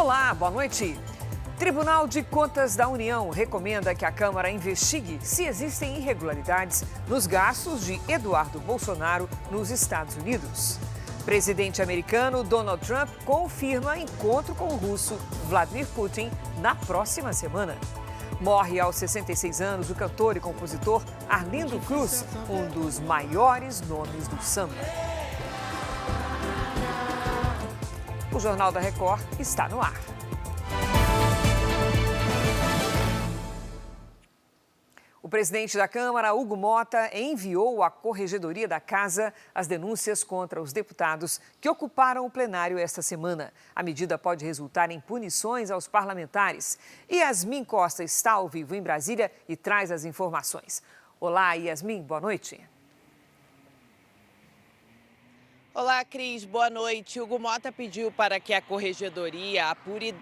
Olá, boa noite. Tribunal de Contas da União recomenda que a Câmara investigue se existem irregularidades nos gastos de Eduardo Bolsonaro nos Estados Unidos. Presidente americano Donald Trump confirma encontro com o russo Vladimir Putin na próxima semana. Morre aos 66 anos o cantor e compositor Arlindo Cruz, um dos maiores nomes do samba. O Jornal da Record está no ar. O presidente da Câmara, Hugo Mota, enviou à Corregedoria da Casa as denúncias contra os deputados que ocuparam o plenário esta semana. A medida pode resultar em punições aos parlamentares. Yasmin Costa está ao vivo em Brasília e traz as informações. Olá, Yasmin, boa noite. Olá, Cris. Boa noite. Hugo Mota pediu para que a Corregedoria apure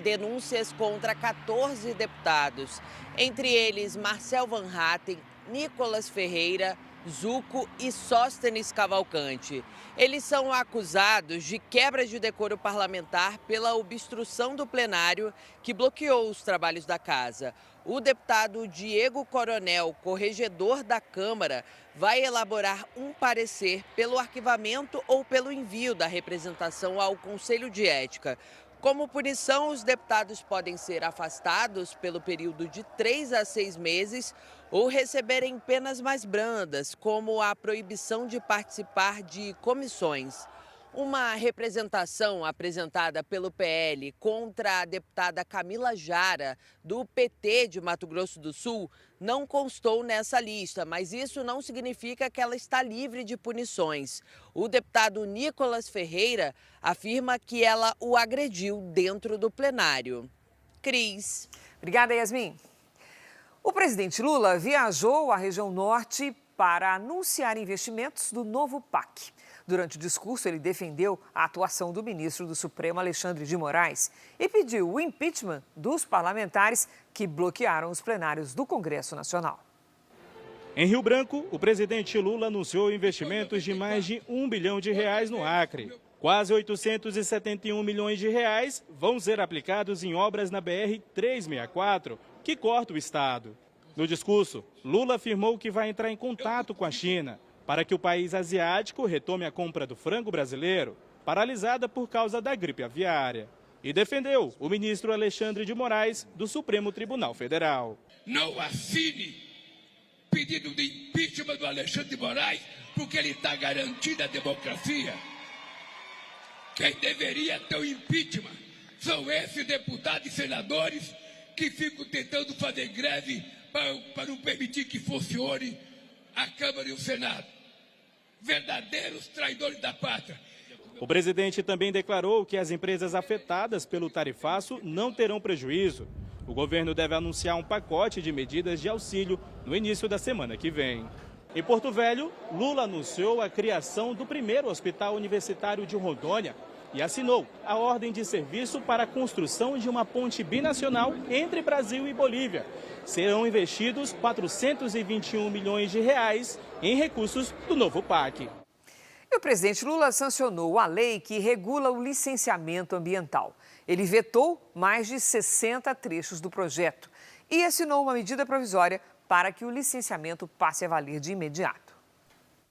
denúncias contra 14 deputados, entre eles Marcel Van Hatten, Nicolas Ferreira, Zucco e Sóstenes Cavalcante. Eles são acusados de quebra de decoro parlamentar pela obstrução do plenário que bloqueou os trabalhos da casa. O deputado Diego Coronel, corregedor da Câmara, vai elaborar um parecer pelo arquivamento ou pelo envio da representação ao Conselho de Ética. Como punição, os deputados podem ser afastados pelo período de 3 a 6 meses ou receberem penas mais brandas, como a proibição de participar de comissões. Uma representação apresentada pelo PL contra a deputada Camila Jara, do PT de Mato Grosso do Sul, não constou nessa lista, mas isso não significa que ela está livre de punições. O deputado Nicolas Ferreira afirma que ela o agrediu dentro do plenário. Cris. Obrigada, Yasmin. O presidente Lula viajou à região norte para anunciar investimentos do novo PAC. Durante o discurso, ele defendeu a atuação do ministro do Supremo, Alexandre de Moraes, e pediu o impeachment dos parlamentares que bloquearam os plenários do Congresso Nacional. Em Rio Branco, o presidente Lula anunciou investimentos de mais de R$1 bilhão no Acre. Quase 871 milhões de reais vão ser aplicados em obras na BR-364, que corta o estado. No discurso, Lula afirmou que vai entrar em contato com a China para que o país asiático retome a compra do frango brasileiro, paralisada por causa da gripe aviária. E defendeu o ministro Alexandre de Moraes, do Supremo Tribunal Federal. Não assine pedido de impeachment do Alexandre de Moraes, porque ele está garantindo a democracia. Quem deveria ter o impeachment são esses deputados e senadores que ficam tentando fazer greve para não permitir que funcione a Câmara e o Senado. Verdadeiros traidores da pátria. O presidente também declarou que as empresas afetadas pelo tarifaço não terão prejuízo. O governo deve anunciar um pacote de medidas de auxílio no início da semana que vem. Em Porto Velho, Lula anunciou a criação do primeiro hospital universitário de Rondônia e assinou a ordem de serviço para a construção de uma ponte binacional entre Brasil e Bolívia. Serão investidos 421 milhões de reais em recursos do novo PAC. E o presidente Lula sancionou a lei que regula o licenciamento ambiental. Ele vetou mais de 60 trechos do projeto e assinou uma medida provisória para que o licenciamento passe a valer de imediato.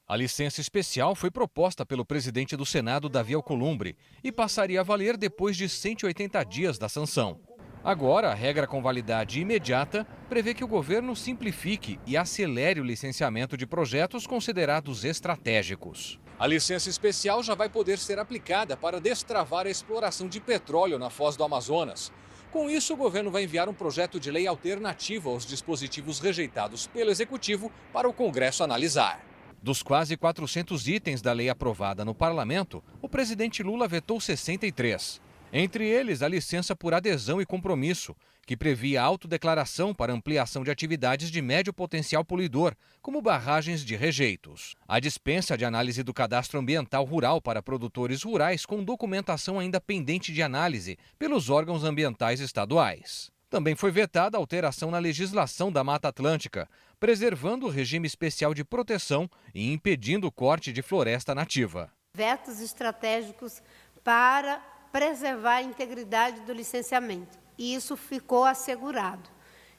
A licença especial foi proposta pelo presidente do Senado, Davi Alcolumbre, e passaria a valer depois de 180 dias da sanção. Agora, a regra com validade imediata prevê que o governo simplifique e acelere o licenciamento de projetos considerados estratégicos. A licença especial já vai poder ser aplicada para destravar a exploração de petróleo na Foz do Amazonas. Com isso, o governo vai enviar um projeto de lei alternativo aos dispositivos rejeitados pelo Executivo para o Congresso analisar. Dos quase 400 itens da lei aprovada no parlamento, o presidente Lula vetou 63. Entre eles, a licença por adesão e compromisso, que previa autodeclaração para ampliação de atividades de médio potencial poluidor, como barragens de rejeitos. A dispensa de análise do cadastro ambiental rural para produtores rurais com documentação ainda pendente de análise pelos órgãos ambientais estaduais. Também foi vetada a alteração na legislação da Mata Atlântica, preservando o regime especial de proteção e impedindo o corte de floresta nativa. Vetos estratégicos para preservar a integridade do licenciamento. E isso ficou assegurado.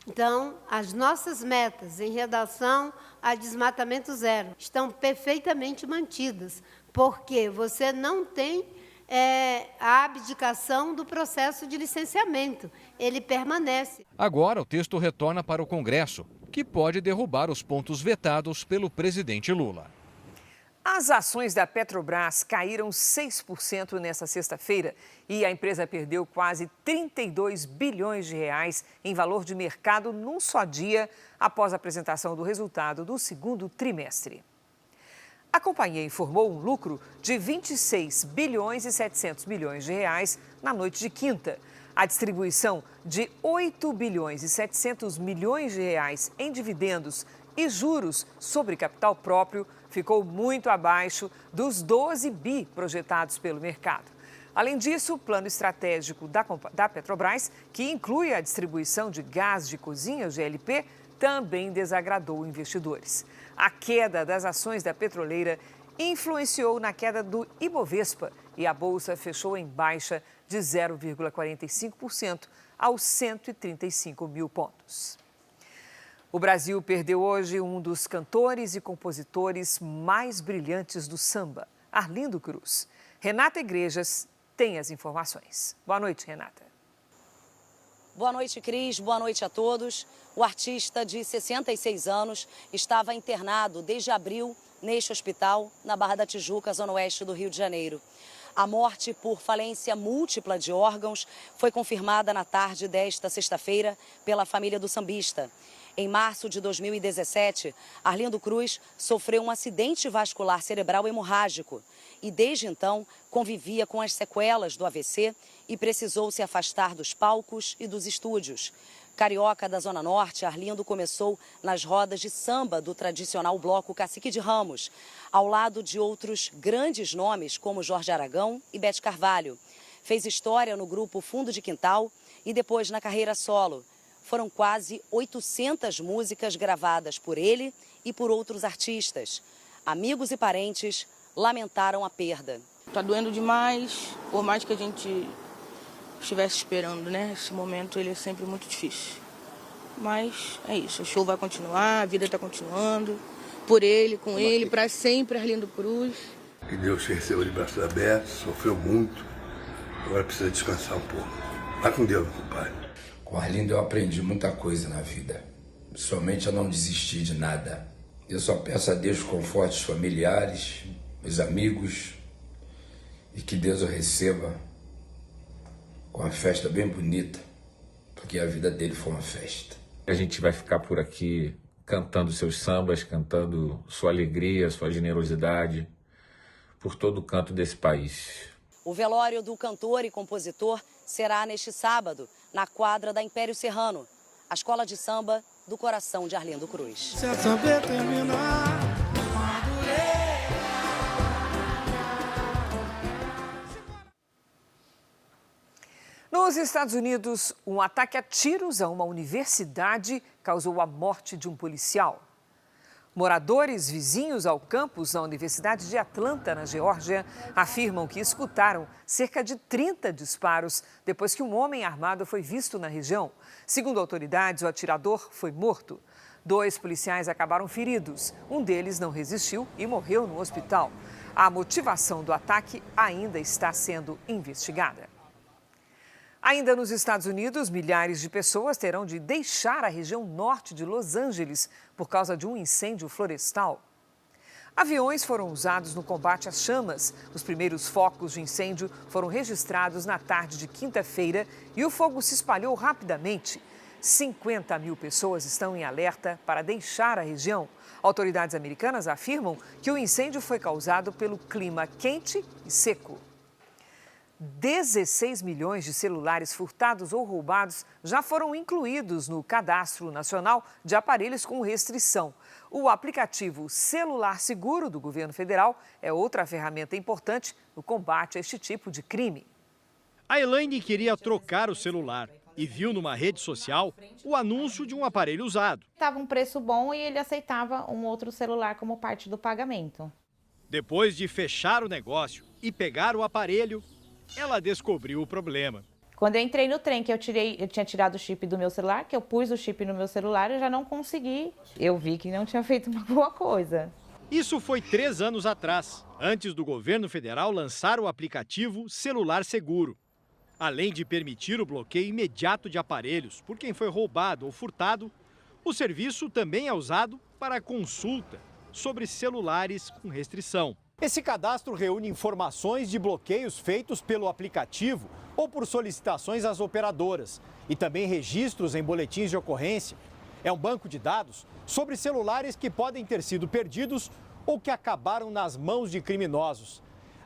Então, as nossas metas em relação a desmatamento zero estão perfeitamente mantidas, porque você não tem a abdicação do processo de licenciamento. Ele permanece. Agora, o texto retorna para o Congresso, que pode derrubar os pontos vetados pelo presidente Lula. As ações da Petrobras caíram 6% nesta sexta-feira e a empresa perdeu quase 32 bilhões de reais em valor de mercado num só dia após a apresentação do resultado do segundo trimestre. A companhia informou um lucro de 26 bilhões e 700 milhões de reais na noite de quinta. A distribuição de 8 bilhões e 700 milhões de reais em dividendos e juros sobre capital próprio ficou muito abaixo dos 12 bi projetados pelo mercado. Além disso, o plano estratégico da Petrobras, que inclui a distribuição de gás de cozinha, GLP, também desagradou investidores. A queda das ações da petroleira influenciou na queda do Ibovespa e a bolsa fechou em baixa de 0,45% aos 135 mil pontos. O Brasil perdeu hoje um dos cantores e compositores mais brilhantes do samba, Arlindo Cruz. Renata Igrejas tem as informações. Boa noite, Renata. Boa noite, Cris. Boa noite a todos. O artista de 66 anos estava internado desde abril neste hospital, na Barra da Tijuca, zona oeste do Rio de Janeiro. A morte por falência múltipla de órgãos foi confirmada na tarde desta sexta-feira pela família do sambista. Em março de 2017, Arlindo Cruz sofreu um acidente vascular cerebral hemorrágico e, desde então, convivia com as sequelas do AVC e precisou se afastar dos palcos e dos estúdios. Carioca da Zona Norte, Arlindo começou nas rodas de samba do tradicional bloco Cacique de Ramos, ao lado de outros grandes nomes como Jorge Aragão e Bete Carvalho. Fez história no grupo Fundo de Quintal e depois na carreira solo. Foram quase 800 músicas gravadas por ele e por outros artistas. Amigos e parentes lamentaram a perda. Tá doendo demais, por mais que a gente estivesse esperando, né? Esse momento ele é sempre muito difícil. Mas é isso, o show vai continuar, a vida está continuando. Por ele, com ele, para sempre, Arlindo Cruz. Que Deus te receba de braços abertos, sofreu muito, agora precisa descansar um pouco. Vai com Deus, compadre. Com Arlindo eu aprendi muita coisa na vida, somente a não desistir de nada. Eu só peço a Deus conforte os familiares, os amigos, e que Deus o receba com uma festa bem bonita, porque a vida dele foi uma festa. A gente vai ficar por aqui cantando seus sambas, cantando sua alegria, sua generosidade, por todo o canto desse país. O velório do cantor e compositor será neste sábado, na quadra da Império Serrano, a escola de samba do coração de Arlindo Cruz. Nos Estados Unidos, um ataque a tiros a uma universidade causou a morte de um policial. Moradores vizinhos ao campus da Universidade de Atlanta, na Geórgia, afirmam que escutaram cerca de 30 disparos depois que um homem armado foi visto na região. Segundo autoridades, o atirador foi morto. 2 policiais acabaram feridos. Um deles não resistiu e morreu no hospital. A motivação do ataque ainda está sendo investigada. Ainda nos Estados Unidos, milhares de pessoas terão de deixar a região norte de Los Angeles por causa de um incêndio florestal. Aviões foram usados no combate às chamas. Os primeiros focos de incêndio foram registrados na tarde de quinta-feira e o fogo se espalhou rapidamente. 50 mil pessoas estão em alerta para deixar a região. Autoridades americanas afirmam que o incêndio foi causado pelo clima quente e seco. 16 milhões de celulares furtados ou roubados já foram incluídos no Cadastro Nacional de Aparelhos com Restrição. O aplicativo Celular Seguro do governo federal é outra ferramenta importante no combate a este tipo de crime. A Elaine queria trocar o celular e viu numa rede social o anúncio de um aparelho usado. Estava um preço bom e ele aceitava um outro celular como parte do pagamento. Depois de fechar o negócio e pegar o aparelho, ela descobriu o problema. Quando eu entrei no trem, que eu tinha tirado o chip do meu celular, que eu pus o chip no meu celular, eu já não consegui. Eu vi que não tinha feito uma boa coisa. Isso foi 3 anos atrás, antes do governo federal lançar o aplicativo Celular Seguro. Além de permitir o bloqueio imediato de aparelhos por quem foi roubado ou furtado, o serviço também é usado para consulta sobre celulares com restrição. Esse cadastro reúne informações de bloqueios feitos pelo aplicativo ou por solicitações às operadoras e também registros em boletins de ocorrência. É um banco de dados sobre celulares que podem ter sido perdidos ou que acabaram nas mãos de criminosos.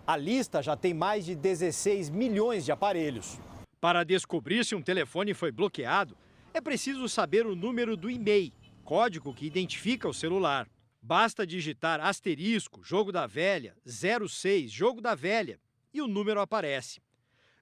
A lista já tem mais de 16 milhões de aparelhos. Para descobrir se um telefone foi bloqueado, é preciso saber o número do e-mail, código que identifica o celular. Basta digitar asterisco, jogo da velha, 06, jogo da velha, e o número aparece.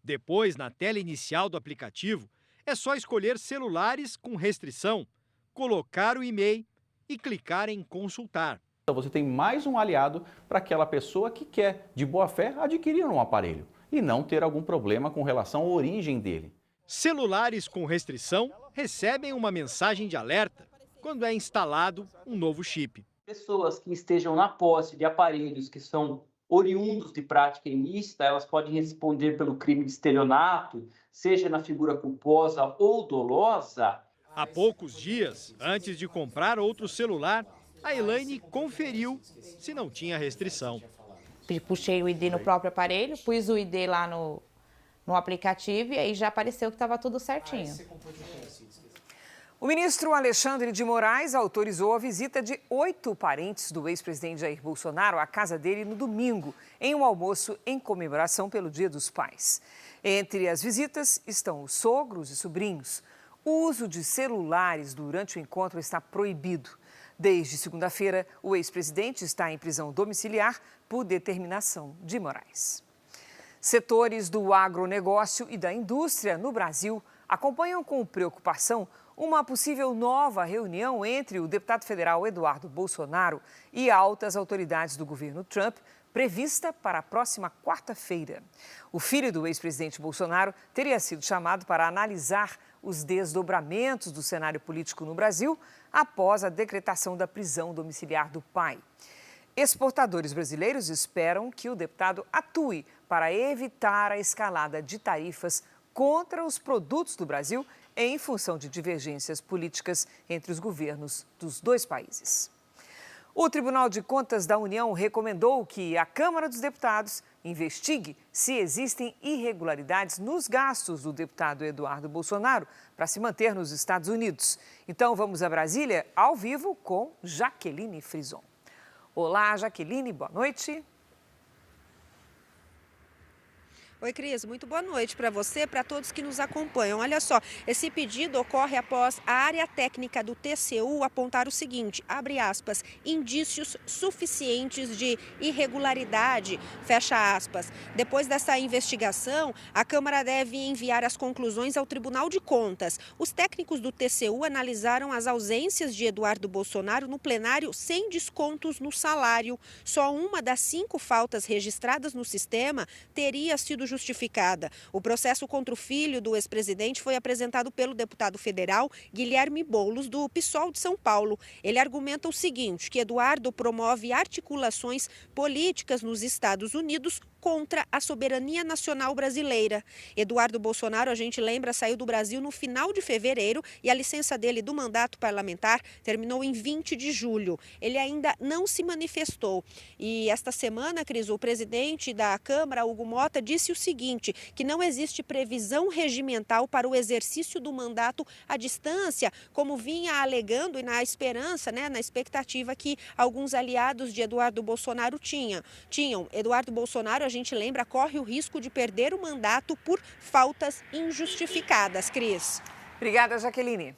Depois, na tela inicial do aplicativo, é só escolher celulares com restrição, colocar o e-mail e clicar em consultar. Então você tem mais um aliado para aquela pessoa que quer, de boa fé, adquirir um aparelho e não ter algum problema com relação à origem dele. Celulares com restrição recebem uma mensagem de alerta quando é instalado um novo chip. Pessoas que estejam na posse de aparelhos que são oriundos de prática ilícita, elas podem responder pelo crime de estelionato, seja na figura culposa ou dolosa. Há poucos dias, antes de comprar outro celular, a Elaine conferiu se não tinha restrição. Puxei o ID no próprio aparelho, pus o ID lá no aplicativo e aí já apareceu que estava tudo certinho. O ministro Alexandre de Moraes autorizou a visita de 8 parentes do ex-presidente Jair Bolsonaro à casa dele no domingo, em um almoço em comemoração pelo Dia dos Pais. Entre as visitas estão os sogros e sobrinhos. O uso de celulares durante o encontro está proibido. Desde segunda-feira, o ex-presidente está em prisão domiciliar por determinação de Moraes. Setores do agronegócio e da indústria no Brasil acompanham com preocupação uma possível nova reunião entre o deputado federal Eduardo Bolsonaro e altas autoridades do governo Trump, prevista para a próxima quarta-feira. O filho do ex-presidente Bolsonaro teria sido chamado para analisar os desdobramentos do cenário político no Brasil após a decretação da prisão domiciliar do pai. Exportadores brasileiros esperam que o deputado atue para evitar a escalada de tarifas contra os produtos do Brasil em função de divergências políticas entre os governos dos dois países. O Tribunal de Contas da União recomendou que a Câmara dos Deputados investigue se existem irregularidades nos gastos do deputado Eduardo Bolsonaro para se manter nos Estados Unidos. Então vamos a Brasília, ao vivo, com Jaqueline Frison. Olá, Jaqueline, boa noite. Oi, Cris, muito boa noite para você e para todos que nos acompanham. Olha só, esse pedido ocorre após a área técnica do TCU apontar o seguinte, abre aspas, indícios suficientes de irregularidade, fecha aspas. Depois dessa investigação, a Câmara deve enviar as conclusões ao Tribunal de Contas. Os técnicos do TCU analisaram as ausências de Eduardo Bolsonaro no plenário sem descontos no salário. Só uma das 5 faltas registradas no sistema teria sido justificada. O processo contra o filho do ex-presidente foi apresentado pelo deputado federal Guilherme Boulos, do PSOL de São Paulo. Ele argumenta o seguinte, que Eduardo promove articulações políticas nos Estados Unidos contra a soberania nacional brasileira. Eduardo Bolsonaro, a gente lembra, saiu do Brasil no final de fevereiro e a licença dele do mandato parlamentar terminou em 20 de julho. Ele ainda não se manifestou. E esta semana, Cris, o presidente da Câmara, Hugo Mota, disse o seguinte, que não existe previsão regimental para o exercício do mandato à distância, como vinha alegando e na esperança, na expectativa que alguns aliados de Eduardo Bolsonaro tinham. Eduardo Bolsonaro, a gente lembra, corre o risco de perder o mandato por faltas injustificadas. Cris. Obrigada, Jaqueline.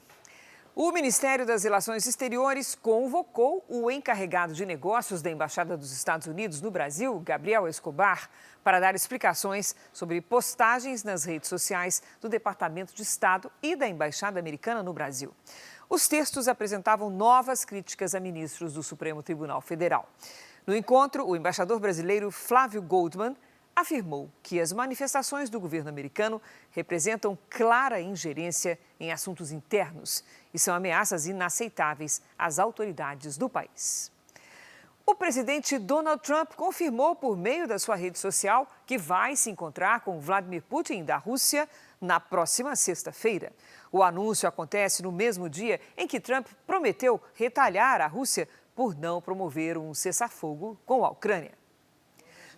O Ministério das Relações Exteriores convocou o encarregado de negócios da Embaixada dos Estados Unidos no Brasil, Gabriel Escobar, para dar explicações sobre postagens nas redes sociais do Departamento de Estado e da Embaixada Americana no Brasil. Os textos apresentavam novas críticas a ministros do Supremo Tribunal Federal. No encontro, o embaixador brasileiro Flávio Goldman afirmou que as manifestações do governo americano representam clara ingerência em assuntos internos e são ameaças inaceitáveis às autoridades do país. O presidente Donald Trump confirmou por meio da sua rede social que vai se encontrar com Vladimir Putin da Rússia na próxima sexta-feira. O anúncio acontece no mesmo dia em que Trump prometeu retalhar a Rússia por não promover um cessar-fogo com a Ucrânia.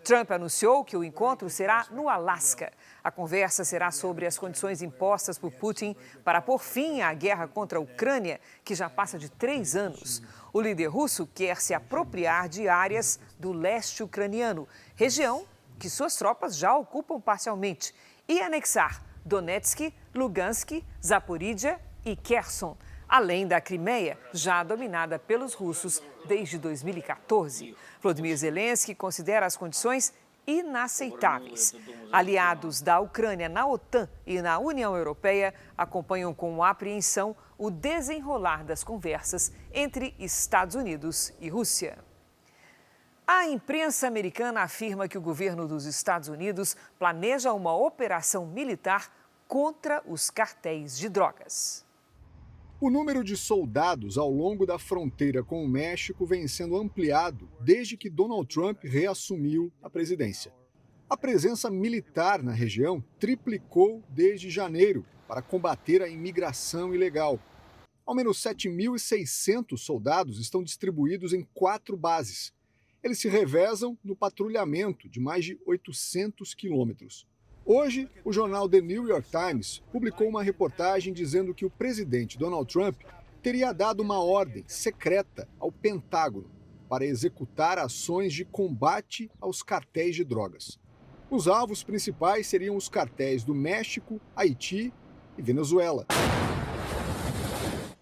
Trump anunciou que o encontro será no Alasca. A conversa será sobre as condições impostas por Putin para pôr fim à guerra contra a Ucrânia, que já passa de 3 anos. O líder russo quer se apropriar de áreas do leste ucraniano, região que suas tropas já ocupam parcialmente, e anexar Donetsk, Lugansk, Zaporídia e Kherson, além da Crimeia, já dominada pelos russos desde 2014. Volodymyr Zelensky considera as condições inaceitáveis. Aliados da Ucrânia na OTAN e na União Europeia acompanham com apreensão o desenrolar das conversas entre Estados Unidos e Rússia. A imprensa americana afirma que o governo dos Estados Unidos planeja uma operação militar contra os cartéis de drogas. O número de soldados ao longo da fronteira com o México vem sendo ampliado desde que Donald Trump reassumiu a presidência. A presença militar na região triplicou desde janeiro para combater a imigração ilegal. Ao menos 7.600 soldados estão distribuídos em 4 bases. Eles se revezam no patrulhamento de mais de 800 quilômetros. Hoje, o jornal The New York Times publicou uma reportagem dizendo que o presidente Donald Trump teria dado uma ordem secreta ao Pentágono para executar ações de combate aos cartéis de drogas. Os alvos principais seriam os cartéis do México, Haiti e Venezuela.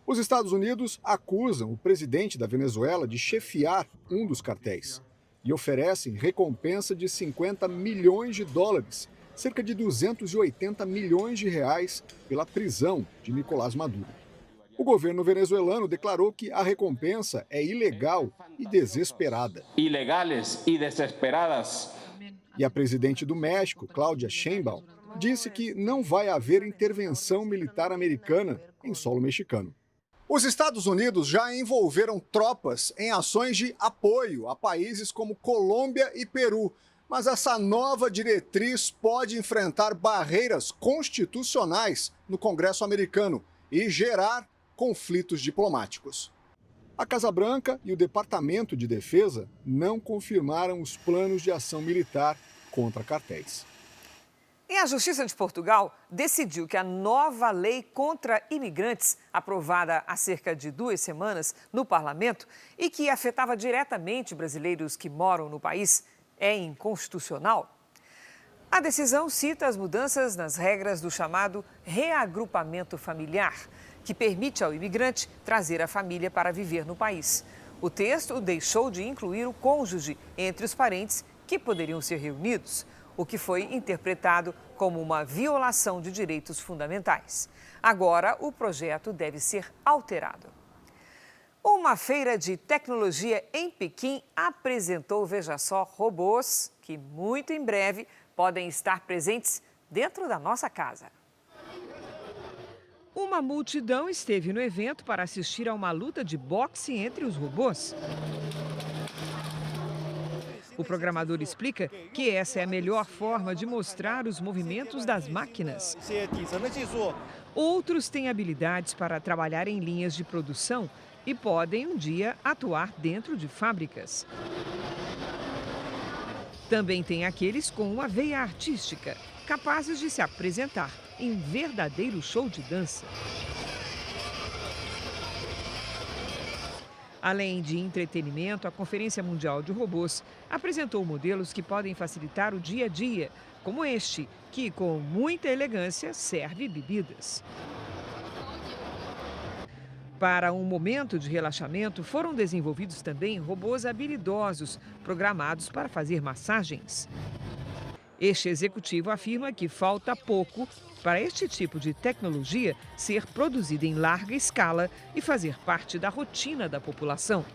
Os Estados Unidos acusam o presidente da Venezuela de chefiar um dos cartéis e oferecem recompensa de $50 milhões, cerca de 280 milhões de reais, pela prisão de Nicolás Maduro. O governo venezuelano declarou que a recompensa é ilegal e desesperada. Ilegales e desesperadas. E a presidente do México, Claudia Sheinbaum, disse que não vai haver intervenção militar americana em solo mexicano. Os Estados Unidos já envolveram tropas em ações de apoio a países como Colômbia e Peru, mas essa nova diretriz pode enfrentar barreiras constitucionais no Congresso americano e gerar conflitos diplomáticos. A Casa Branca e o Departamento de Defesa não confirmaram os planos de ação militar contra cartéis. E a Justiça de Portugal decidiu que a nova lei contra imigrantes, aprovada há cerca de 2 semanas no parlamento e que afetava diretamente brasileiros que moram no país, é inconstitucional. A decisão cita as mudanças nas regras do chamado reagrupamento familiar, que permite ao imigrante trazer a família para viver no país. O texto deixou de incluir o cônjuge entre os parentes que poderiam ser reunidos, o que foi interpretado como uma violação de direitos fundamentais. Agora, o projeto deve ser alterado. Uma feira de tecnologia em Pequim apresentou, veja só, robôs que muito em breve podem estar presentes dentro da nossa casa. Uma multidão esteve no evento para assistir a uma luta de boxe entre os robôs. O programador explica que essa é a melhor forma de mostrar os movimentos das máquinas. Outros têm habilidades para trabalhar em linhas de produção e podem um dia atuar dentro de fábricas. Também tem aqueles com uma veia artística, capazes de se apresentar em verdadeiro show de dança. Além de entretenimento, a Conferência Mundial de Robôs apresentou modelos que podem facilitar o dia a dia, como este, que com muita elegância serve bebidas. Para um momento de relaxamento, foram desenvolvidos também robôs habilidosos, programados para fazer massagens. Este executivo afirma que falta pouco para este tipo de tecnologia ser produzida em larga escala e fazer parte da rotina da população.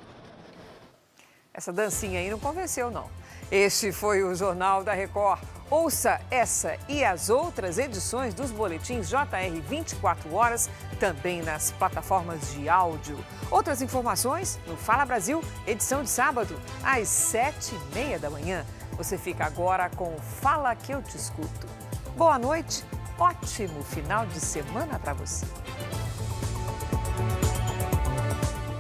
Essa dancinha aí não convenceu, não. Este foi o Jornal da Record. Ouça essa e as outras edições dos boletins JR 24 horas, também nas plataformas de áudio. Outras informações no Fala Brasil, edição de sábado, às 7h30 da manhã. Você fica agora com Fala que eu te escuto. Boa noite, ótimo final de semana para você.